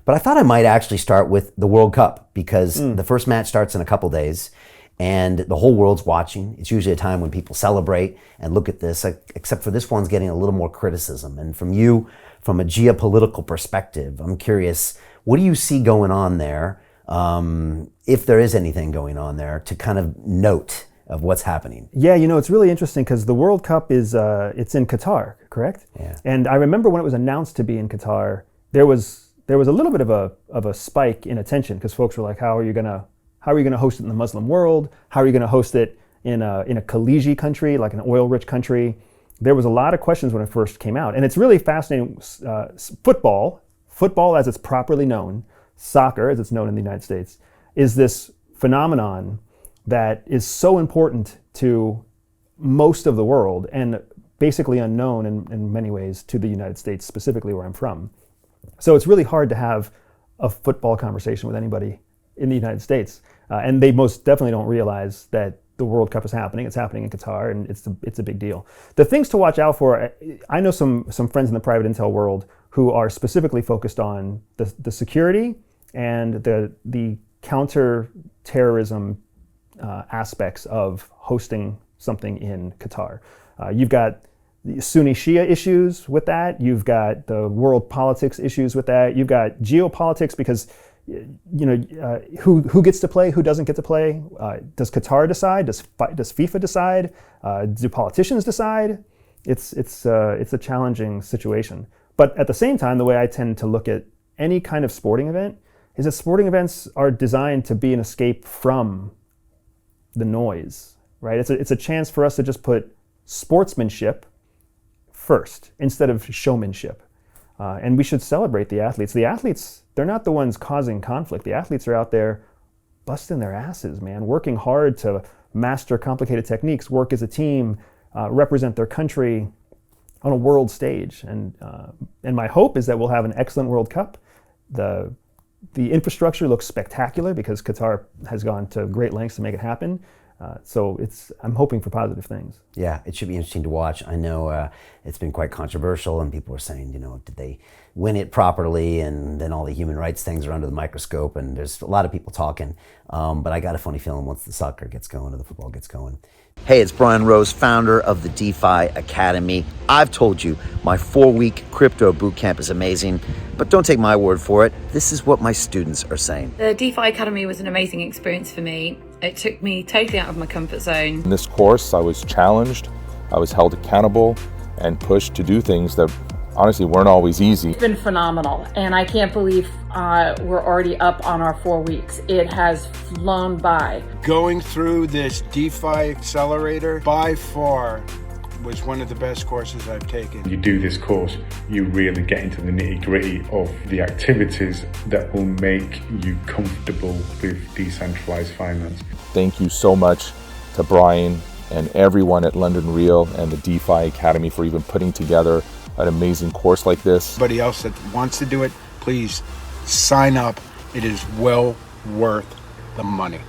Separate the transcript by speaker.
Speaker 1: But I thought I might actually start with the World Cup because the first match starts in a couple days and the whole world's watching. It's usually a time when people celebrate and look at this, except for this one's getting a little more criticism. And from you, from a geopolitical perspective, I'm curious, what do you see going on there, if there is anything going on there, to kind of note of what's happening?
Speaker 2: Yeah, it's really interesting because the World Cup is it's in Qatar, correct?
Speaker 1: Yeah.
Speaker 2: And I remember when it was announced to be in Qatar, there was a little bit of a spike in attention because folks were like, how are you gonna host it in the Muslim world? How are you gonna host it in a Khaliji country, like an oil-rich country? There was a lot of questions when it first came out, and it's really fascinating. Football as it's properly known, soccer as it's known in the United States, is this phenomenon that is so important to most of the world and basically unknown in many ways to the United States, specifically where I'm from. So it's really hard to have a football conversation with anybody in the United States. And they most definitely don't realize that the World Cup is happening. It's happening in Qatar, and it's a big deal. The things to watch out for, I know some friends in the private intel world who are specifically focused on the security and the counter-terrorism aspects of hosting something in Qatar. You've got the Sunni Shia issues with that. You've got the world politics issues with that. You've got geopolitics because who gets to play, who doesn't get to play. Does Qatar decide? Does FIFA decide? Do politicians decide? It's a challenging situation. But at the same time, the way I tend to look at any kind of sporting event is that sporting events are designed to be an escape from the noise, right? It's a chance for us to just put sportsmanship first instead of showmanship. And we should celebrate the athletes. The athletes, they're not the ones causing conflict. The athletes are out there busting their asses, man, working hard to master complicated techniques, work as a team, represent their country on a world stage. And my hope is that we'll have an excellent World Cup. The infrastructure looks spectacular because Qatar has gone to great lengths to make it happen. So I'm hoping for positive things.
Speaker 1: Yeah, it should be interesting to watch. I know it's been quite controversial, and people are saying, did they win it properly? And then all the human rights things are under the microscope, and there's a lot of people talking. But I got a funny feeling once the soccer gets going or the football gets going. Hey, it's Brian Rose, founder of the DeFi Academy. I've told you my 4-week crypto bootcamp is amazing, but don't take my word for it. This is what my students are saying.
Speaker 3: The DeFi Academy was an amazing experience for me. It took me totally out of my comfort zone.
Speaker 4: In this course, I was challenged, I was held accountable, and pushed to do things that honestly weren't always easy.
Speaker 5: It's been phenomenal, and I can't believe we're already up on our 4 weeks. It has flown by.
Speaker 6: Going through this DeFi accelerator by far was one of the best courses I've taken.
Speaker 7: You do this course, you really get into the nitty-gritty of the activities that will make you comfortable with decentralized finance.
Speaker 4: Thank you so much to Brian and everyone at London Real and the DeFi Academy for even putting together an amazing course like this.
Speaker 6: Anybody else that wants to do it, please sign up. It is well worth the money.